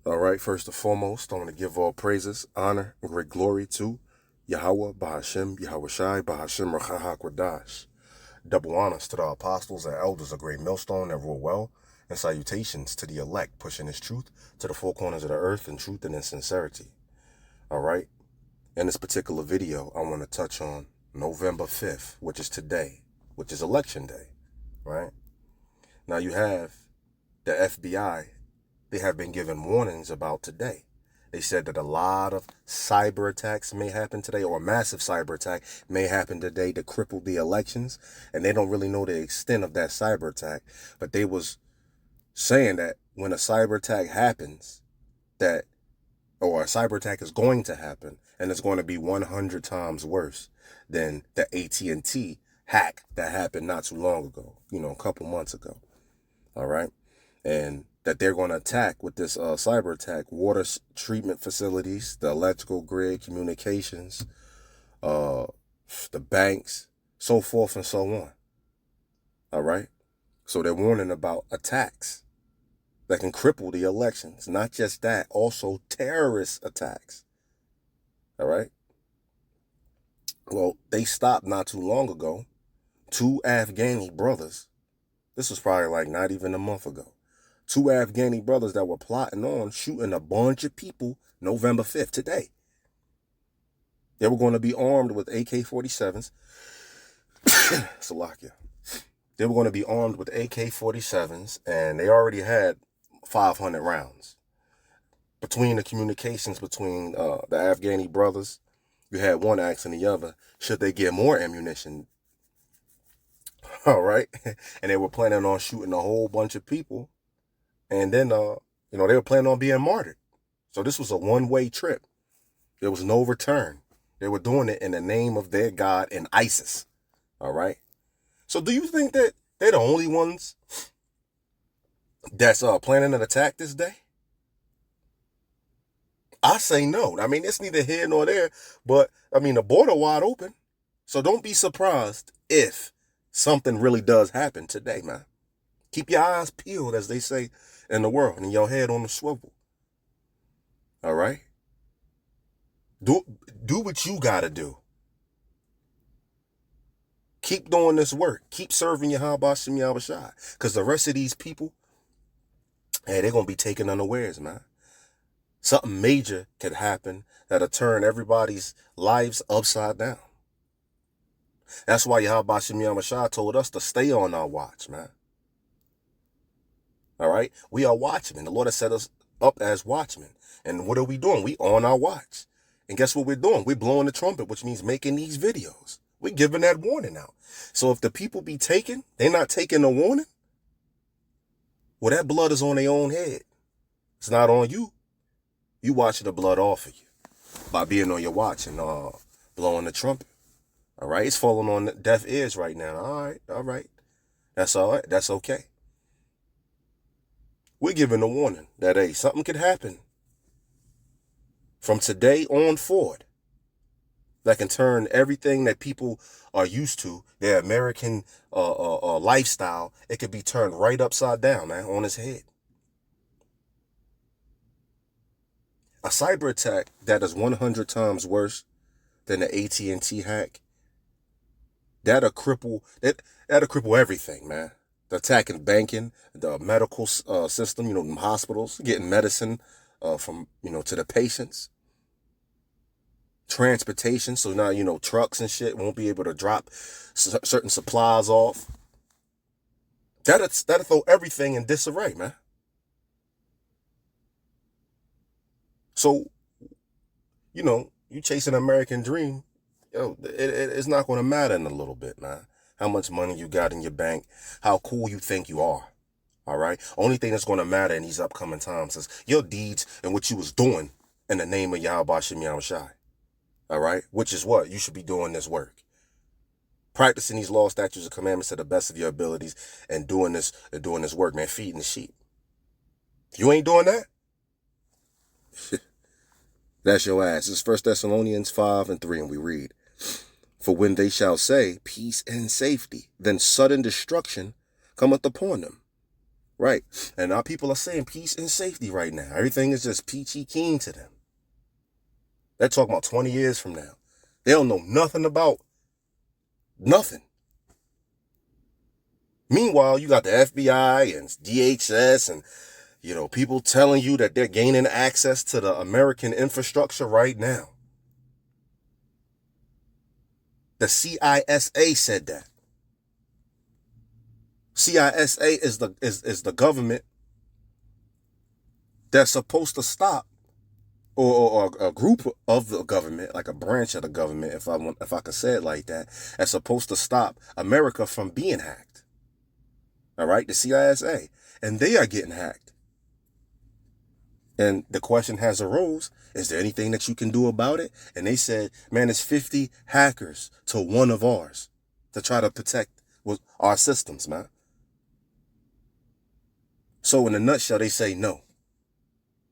All right, first and foremost, I want to give all praises, honor, and great glory to Yahweh, Bahashem, Yahweh Shai, Bahashem, Rachaha Kwadash. Double honors to the apostles and elders of Great Millstone that rule well, and salutations to the elect pushing his truth to the four corners of the earth in truth and in sincerity. All right, in this particular video, I want to touch on November 5th, which is today, which is election day, right? Now you have the FBI. They have been given warnings about today. They said that a lot of cyber attacks may happen today, or a massive cyber attack may happen today to cripple the elections. And they don't really know the extent of that cyber attack. But they was saying that when a cyber attack happens, or a cyber attack is going to happen, and it's going to be 100 times worse than the AT&T hack that happened not too long ago, a couple months ago. All right. And that they're going to attack with this cyber attack, water treatment facilities, the electrical grid, communications, the banks, so forth and so on. All right. So they're warning about attacks that can cripple the elections. Not just that, also terrorist attacks. All right. Well, they stopped not too long ago 2 Afghani brothers. This was probably like not even a month ago. 2 Afghani brothers that were plotting on shooting a bunch of people November 5th, today. They were going to be armed with AK-47s. Salakia. They were going to be armed with AK-47s, and they already had 500 rounds. Between the communications between the Afghani brothers, you had one asking the other, should they get more ammunition? All right. And they were planning on shooting a whole bunch of people. And then, they were planning on being martyred. So this was a one-way trip. There was no return. They were doing it in the name of their God and ISIS. All right. So do you think that they're the only ones that's planning an attack this day? I say no. I mean, it's neither here nor there, but the border wide open. So don't be surprised if something really does happen today, man. Keep your eyes peeled, as they say in the world, and your head on the swivel. All right? Do what you got to do. Keep doing this work. Keep serving your Habashim Yahushai. Because the rest of these people, they're going to be taken unawares, man. Something major could happen that'll turn everybody's lives upside down. That's why Yahabashim Yahushai told us to stay on our watch, man. All right? We are watchmen. The Lord has set us up as watchmen. And what are we doing? We on our watch. And guess what we're doing? We're blowing the trumpet, which means making these videos. We're giving that warning out. So if the people be taken, they're not taking the warning, well, that blood is on their own head. It's not on you. You watching the blood off of you by being on your watch and blowing the trumpet. All right? It's falling on deaf ears right now. All right. That's all right. That's okay. We're giving a warning that, hey, something could happen from today on forward that can turn everything that people are used to, their American lifestyle, it could be turned right upside down, man, on its head. A cyber attack that is 100 times worse than the AT&T hack, that'll cripple everything, man. The attack in banking, the medical system, hospitals, getting medicine from, to the patients. Transportation, so now, trucks and shit won't be able to drop certain supplies off. That'll throw everything in disarray, man. So, you chasing an American dream, it's not going to matter in a little bit, man. How much money you got in your bank, how cool you think you are. All right. Only thing that's going to matter in these upcoming times is your deeds and what you was doing in the name of Yahweh Shem Yahushai. All right. Which is what you should be doing this work. Practicing these laws, statutes, and commandments to the best of your abilities and doing this work, man. Feeding the sheep. You ain't doing that? That's your ass. It's 1 Thessalonians 5:3, and we read, for when they shall say peace and safety, then sudden destruction cometh upon them. Right. And our people are saying peace and safety right now. Everything is just peachy keen to them. They're talking about 20 years from now. They don't know nothing about nothing. Meanwhile, you got the FBI and DHS and, people telling you that they're gaining access to the American infrastructure right now. The CISA said that. CISA is the government that's supposed to stop, or a group of the government, like a branch of the government, if I could say it like that, that's supposed to stop America from being hacked. All right, the CISA, and they are getting hacked. And the question has arose: is there anything that you can do about it? And they said, man, it's 50 hackers to one of ours to try to protect our systems, man. So in a nutshell, they say no.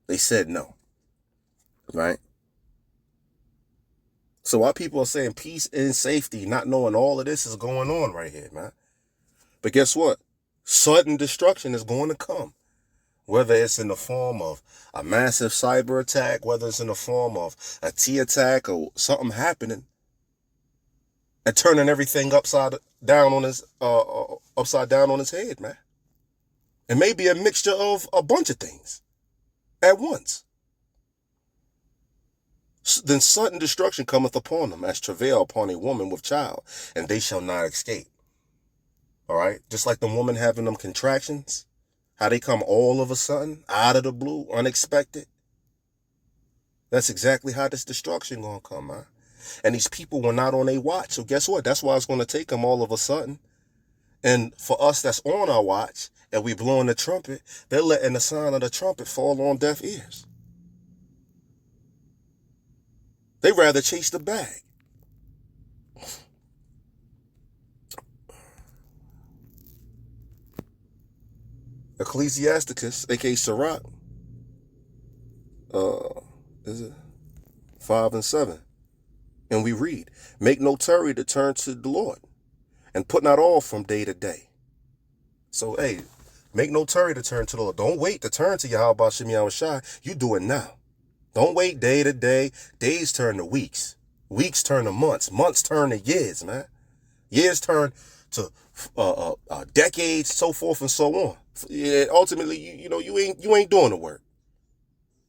They said no. Right? So our people are saying peace and safety, not knowing all of this is going on right here, man. But guess what? Sudden destruction is going to come. Whether it's in the form of a massive cyber attack, whether it's in the form of a T attack or something happening and turning everything upside down on his head, man. It may be a mixture of a bunch of things at once. Then sudden destruction cometh upon them as travail upon a woman with child, and they shall not escape. All right? Just like the woman having them contractions, how they come all of a sudden, out of the blue, unexpected. That's exactly how this destruction gonna come, man. And these people were not on their watch. So guess what? That's why it's gonna take them all of a sudden. And for us that's on our watch, and we blowing the trumpet, they're letting the sound of the trumpet fall on deaf ears. They rather chase the bag. Ecclesiasticus, aka Sirach, is it 5 and 7? And we read, make no tarry to turn to the Lord, and put not off from day to day. So, hey, make no tarry to turn to the Lord. Don't wait to turn to Yahweh Shem Shai. You do it now. Don't wait day to day. Days turn to weeks. Weeks turn to months. Months turn to years, man. Years turn to decades, so forth and so on. Yeah, ultimately, you ain't doing the work,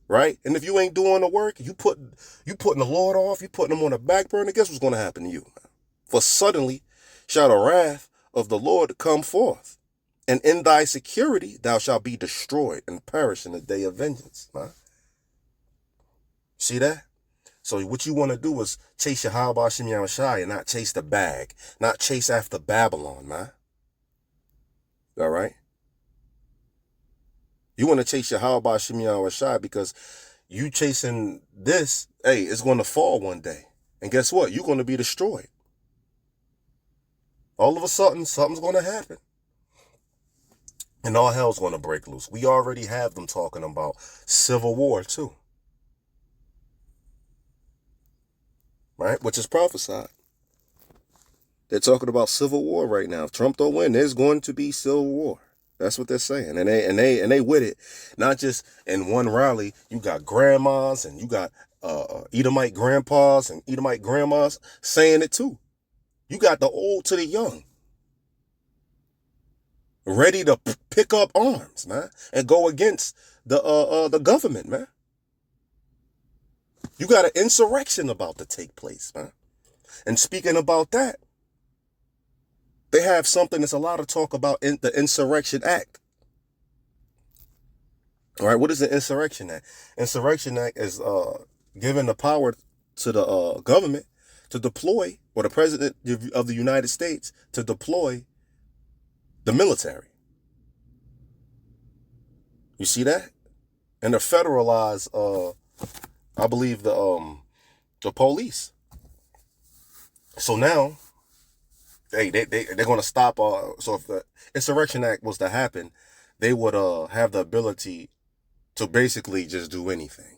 right? And if you ain't doing the work, you putting the Lord off, you putting him on the back burner. Guess what's going to happen to you, man? For suddenly shall the wrath of the Lord come forth, and in thy security thou shalt be destroyed and perish in the day of vengeance, man. See that? So what you want to do is chase your Yahweh Shem Shai and not chase the bag, not chase after Babylon, man. All right? You want to chase your Yahweh Shem Shai because you chasing this, hey, it's going to fall one day. And guess what? You're going to be destroyed. All of a sudden, something's going to happen. And all hell's going to break loose. We already have them talking about civil war too. Right? Which is prophesied. They're talking about civil war right now. If Trump don't win, there's going to be civil war. That's what they're saying. And they with it. Not just in one rally. You got grandmas and you got Edomite grandpas and Edomite grandmas saying it too. You got the old to the young. Ready to pick up arms, man, and go against the government, man. You got an insurrection about to take place, man. And speaking about that, they have something that's a lot of talk about in the Insurrection Act. All right, what is the Insurrection Act? Insurrection Act is giving the power to the government to deploy, or the president of the United States to deploy the military. You see that? And to federalize, I believe the police. So now, they're going to stop. So if the Insurrection Act was to happen, they would have the ability to basically just do anything.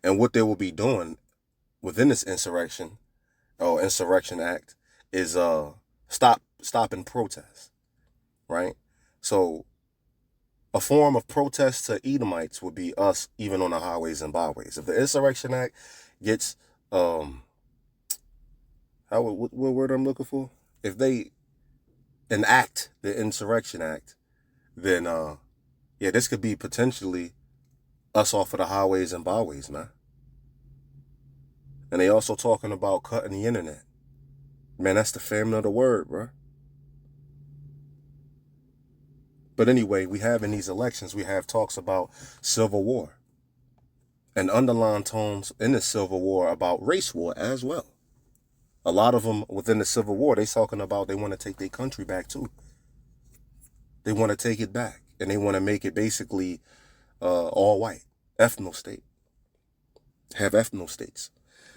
And what they will be doing within this Insurrection Act is stop and protest, right? So A form of protest to Edomites would be us even on the highways and byways. If the Insurrection Act gets, what word I'm looking for? If they enact the Insurrection Act, then, yeah, this could be potentially us off of the highways and byways, man. And they also talking about cutting the internet. Man, that's the famine of the word, bro. But anyway, we have in these elections, we have talks about civil war. And underlying tones in the Civil War about race war as well. A lot of them within the Civil War, they talking about they want to take their country back too. They want to take it back. And they want to make it basically all white. Ethno state. Have ethno states.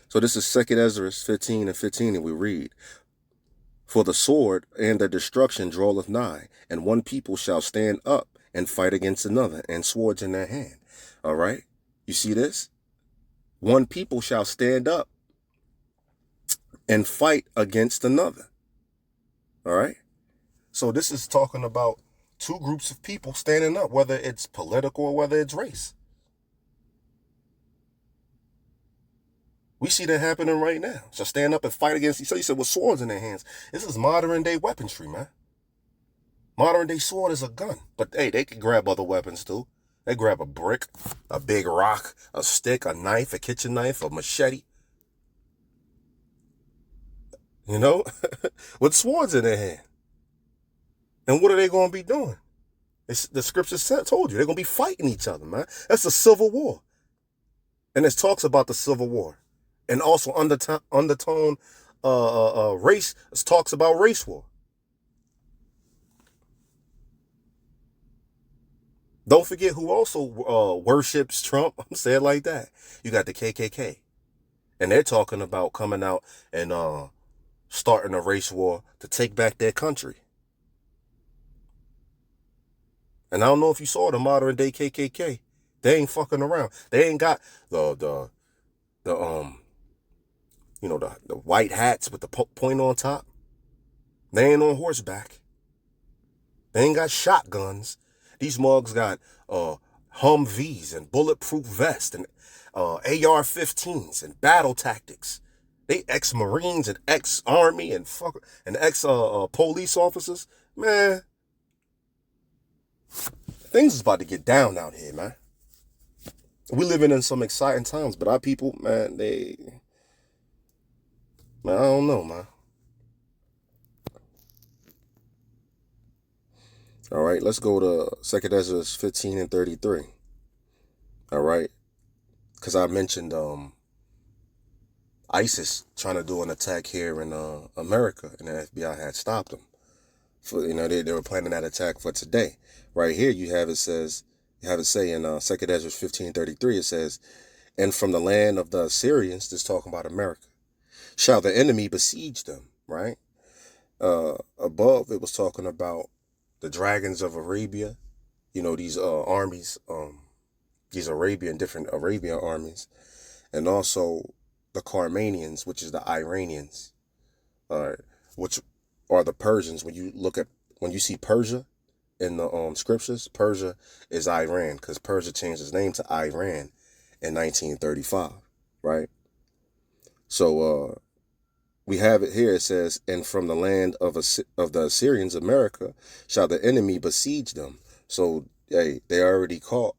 So this is 2 Ezra 15 and 15, and we read, "For the sword and the destruction draweth nigh, and one people shall stand up and fight against another, and swords in their hand." All right? You see this? One people shall stand up and fight against another. All right? So this is talking about two groups of people standing up, whether it's political or whether it's race. We see that happening right now. So stand up and fight against each other. You said with swords in their hands. This is modern day weaponry, man. Modern day sword is a gun. But hey, they can grab other weapons too. They grab a brick, a big rock, a stick, a knife, a kitchen knife, a machete. You know, with swords in their hand. And what are they going to be doing? The scriptures told you they're going to be fighting each other, man. That's a civil war. And it talks about the civil war. And also undertone race. It talks about race war. Don't forget who also worships Trump. I'm saying it like that. You got the KKK. And they're talking about coming out and starting a race war to take back their country. And I don't know if you saw the modern day KKK. They ain't fucking around. They ain't got the white hats with the point on top. They ain't on horseback. They ain't got shotguns. These mugs got Humvees and bulletproof vests and AR-15s and battle tactics. They ex-Marines and ex-Army and ex-police officers. Man, things is about to get down out here, man. We living in some exciting times, but our people, man, I don't know, man. All right, let's go to 2 Ezra 15 and 33. All right, because I mentioned ISIS trying to do an attack here in America, and the FBI had stopped them. They were planning that attack for today. Right here, you have it say in 2 Ezra 15:33. It says, "And from the land of the Assyrians," this talking about America, "shall the enemy besiege them." Right. Above it was talking about the dragons of Arabia. These armies, these different Arabian armies, and also the Carmanians, which is the Iranians, which are the Persians. When you see Persia in the scriptures, Persia is Iran, because Persia changed its name to Iran in 1935, right? So we have it here. It says, "And from the land of the Assyrians, America, shall the enemy besiege them." So hey, they already caught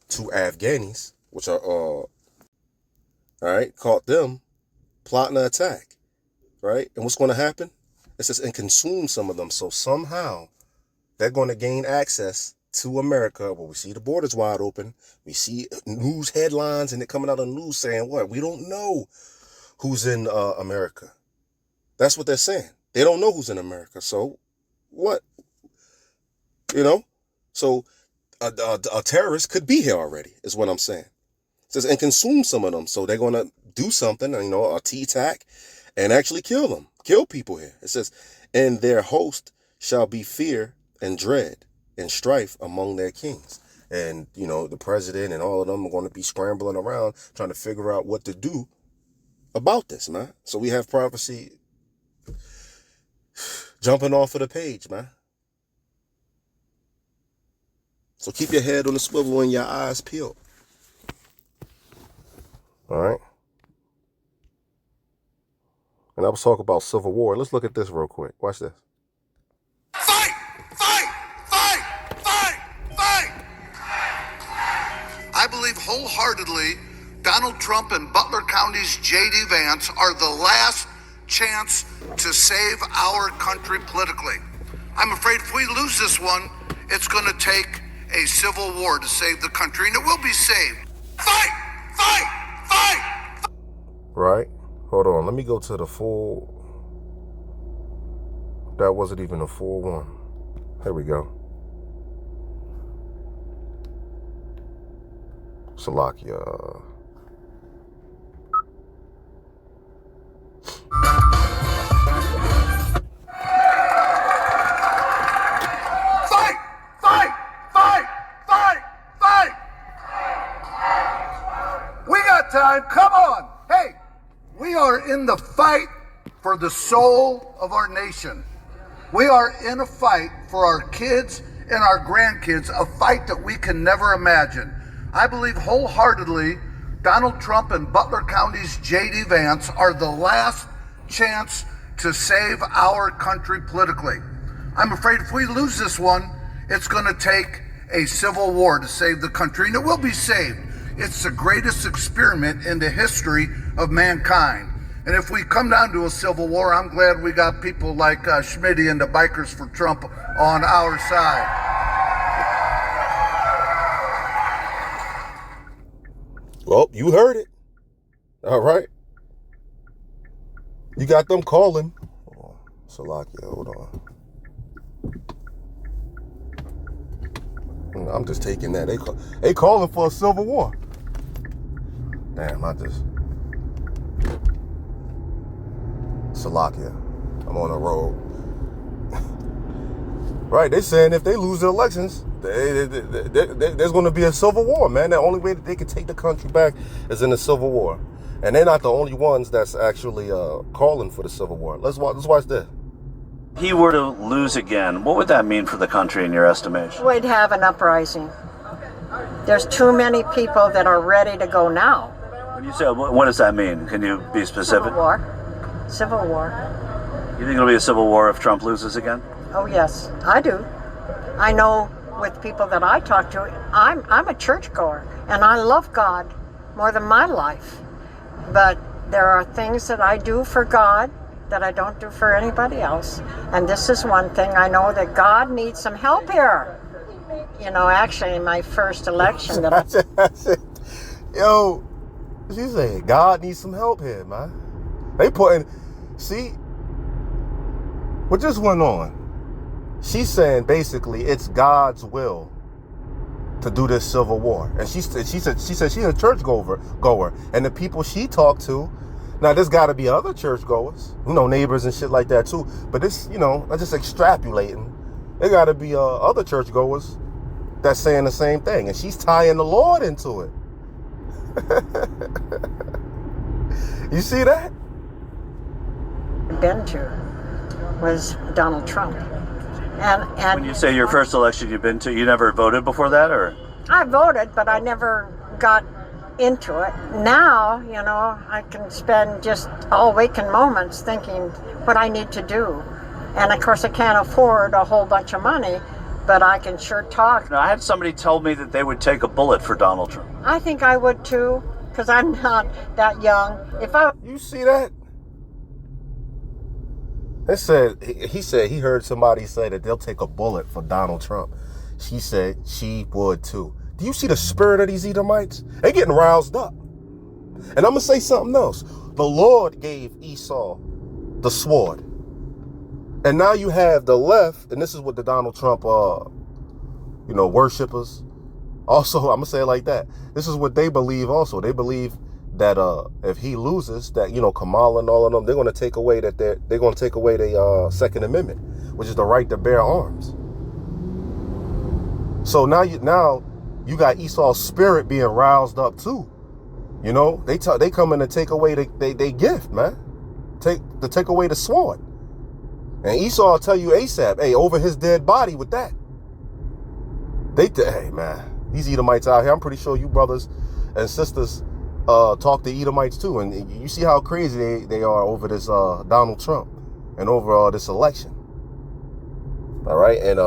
two Afghanis, which are all right, caught them plotting an attack, right? And what's going to happen? It says, "And consume some of them." So somehow they're going to gain access to America. Well, we see the borders wide open. We see news headlines and it coming out of the news saying what? We don't know who's in America. That's what they're saying. They don't know who's in America. So what? So a terrorist could be here already, is what I'm saying. It says, "And consume some of them." So they're going to do something, a T-tac, and actually kill people here. It says, "And their host shall be fear and dread and strife among their kings." And, the president and all of them are going to be scrambling around trying to figure out what to do about this, man. So we have prophecy jumping off of the page, man. So keep your head on the swivel and your eyes peeled. All right. And I was talking about civil war. Let's look at this real quick. Watch this. Fight! Fight! Fight! Fight! Fight! I believe wholeheartedly Donald Trump and Butler County's J.D. Vance are the last chance to save our country politically. I'm afraid if we lose this one, it's going to take a civil war to save the country, and it will be saved. Fight! Fight! Fight! Right? Hold on. Let me go to the full. That wasn't even a full one. Here we go. Salakia. Fight! Fight! Fight! Fight! Fight! We got time. Come on. Hey, we are in the fight for the soul of our nation. We are in a fight for our kids and our grandkids, a fight that we can never imagine. I believe wholeheartedly Donald Trump and Butler County's J.D. Vance are the last chance to save our country politically. I'm afraid if we lose this one, it's going to take a civil war to save the country, and it will be saved. It's the greatest experiment in the history of mankind. And if we come down to a civil war, I'm glad we got people like Schmitty and the Bikers for Trump on our side. Well, you heard it. All right. You got them calling. Oh, Salakia, hold on. I'm just taking that. They calling for a civil war. Damn, Salakia. I'm on the road. Right, they saying if they lose the elections, there's going to be a civil war, man. The only way that they can take the country back is in a civil war. And they're not the only ones that's actually calling for the civil war. Let's watch this. If he were to lose again, what would that mean for the country in your estimation? We'd have an uprising. There's too many people that are ready to go now. When you say, what does that mean? Can you be specific? Civil war. Civil war. You think it'll be a civil war if Trump loses again? Oh yes, I do. I know with people that I talk to, I'm a churchgoer and I love God more than my life. But there are things that I do for God that I don't do for anybody else. And this is one thing I know, that God needs some help here. You know, actually in my first election that I said, yo, she said, God needs some help here, man. They putting, see, what just went on? She's saying basically it's God's will to do this civil war. And she said she's a church goer. And the people she talked to, now there's got to be other churchgoers, neighbors and shit like that too. But this, I'm just extrapolating. There got to be other churchgoers that's saying the same thing. And she's tying the Lord into it. You see that? been to was Donald Trump. And when you say your first election you've been to, you never voted before that, or? I voted, but I never got into it. Now, I can spend just all waking moments thinking what I need to do. And of course I can't afford a whole bunch of money, but I can sure talk. Now, I had somebody tell me that they would take a bullet for Donald Trump. I think I would too, because I'm not that young. You see that? He said he heard somebody say that they'll take a bullet for Donald Trump. She said she would too. Do you see the spirit of these Edomites? They're getting roused up. And I'm going to say something else. The Lord gave Esau the sword. And now you have the left, and this is what the Donald Trump, worshipers. Also, I'm going to say it like that. This is what they believe also. They believe that if he loses, that, Kamala and all of them, they're going to take away the Second Amendment, which is the right to bear arms. So now you got Esau's spirit being roused up too. They come in to take away they gift, man. Take away the sword. And Esau will tell you ASAP, hey, over his dead body with that. Hey man, these Edomites out here, I'm pretty sure you brothers and sisters talk to Edomites too, and you see how crazy they are over this Donald Trump and over this election. All right, and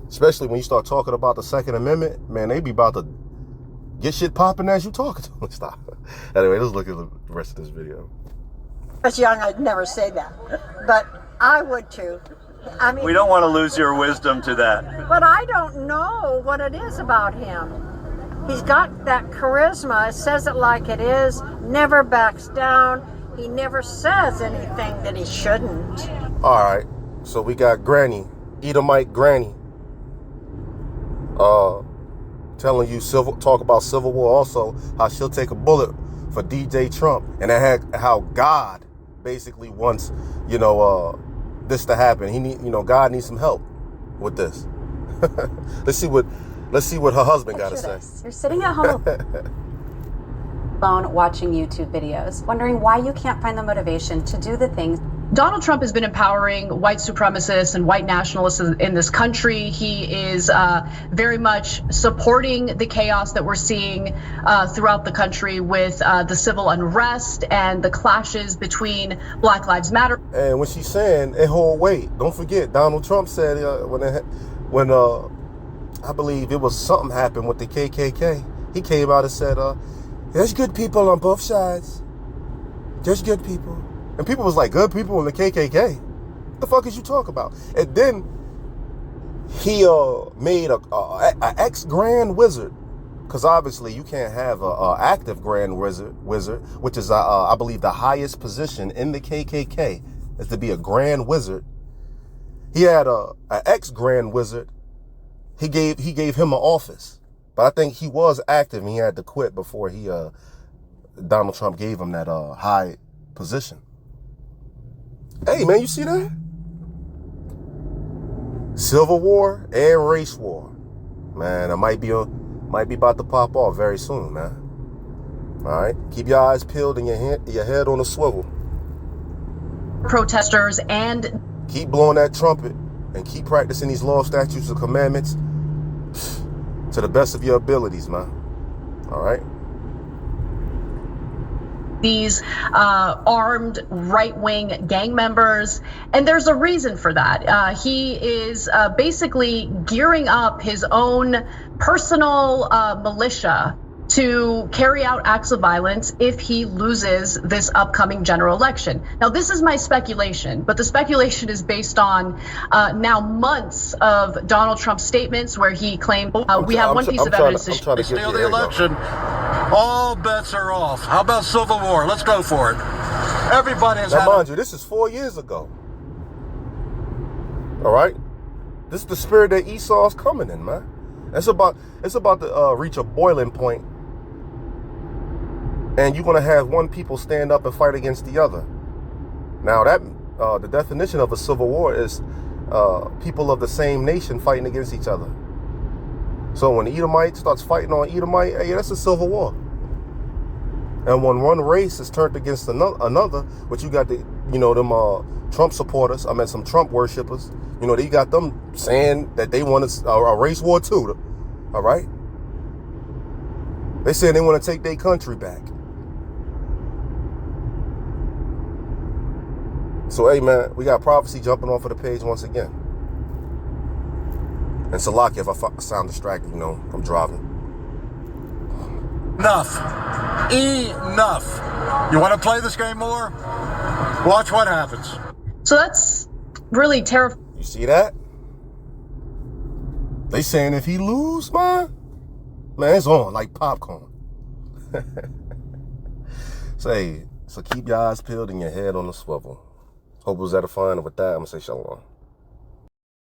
especially when you start talking about the Second Amendment, man, they be about to get shit popping as you talking to them. Stop. Anyway, let's look at the rest of this video. I was young, I'd never say that, but I would too. I mean, We don't want to lose your wisdom to that. but I don't know what it is about him. He's got that charisma, says it like it is, never backs down. He never says anything that he shouldn't. All right, so we got Granny, Edomite Granny, telling you talk about Civil War, also how she'll take a bullet for DJ Trump, and how God basically wants, this to happen. God needs some help with this. Let's see what her husband got to say. You're sitting at home alone watching YouTube videos, wondering why you can't find the motivation to do the things. Donald Trump has been empowering white supremacists and white nationalists in this country. He is very much supporting the chaos that we're seeing throughout the country with the civil unrest and the clashes between Black Lives Matter. And when she's saying, hey, hold, wait, don't forget, Donald Trump said when I believe it was something happened with the KKK, he came out and said, there's good people on both sides. There's good people. And people was like, good people in the KKK? What the fuck is you talking about? And then he made a ex-Grand Wizard, because obviously you can't have a active Grand Wizard, which is, I believe, the highest position in the KKK, is to be a Grand Wizard. He had a ex-Grand Wizard. He gave him an office, but I think he was active and he had to quit before Donald Trump gave him that high position. Hey man, you see that? Civil War and race war, man. It might be about to pop off very soon, man. All right, keep your eyes peeled and your head on a swivel. Protesters and keep blowing that trumpet and keep practicing these laws, statutes, and commandments to the best of your abilities, man. All right. These armed right-wing gang members, and there's a reason for that. He is basically gearing up his own personal militia to carry out acts of violence if he loses this upcoming general election. Now, this is my speculation, but the speculation is based on now months of Donald Trump's statements where he claimed we have one piece of evidence to steal the election. All bets are off. How about Civil War? Let's go for it. Everybody has now, mind you, this is 4 years ago. All right? This is the spirit that Esau's coming in, man. It's about to reach a boiling point, and you're going to have one people stand up and fight against the other. Now, that the definition of a civil war is people of the same nation fighting against each other. So when Edomite starts fighting on Edomite, hey, that's a civil war. And when one race is turned against another, but you got them Trump supporters, some Trump worshipers, they got them saying that they want a race war too. All right? They saying they want to take their country back. So, hey, man, we got prophecy jumping off of the page once again. And Salaki, if I sound distracted, I'm driving. Enough. You want to play this game more? Watch what happens. So that's really terrifying. You see that? They saying if he lose, man, it's on like popcorn. So keep your eyes peeled and your head on the swivel. Hope it was edifying. And with that, I'm going to say shalom.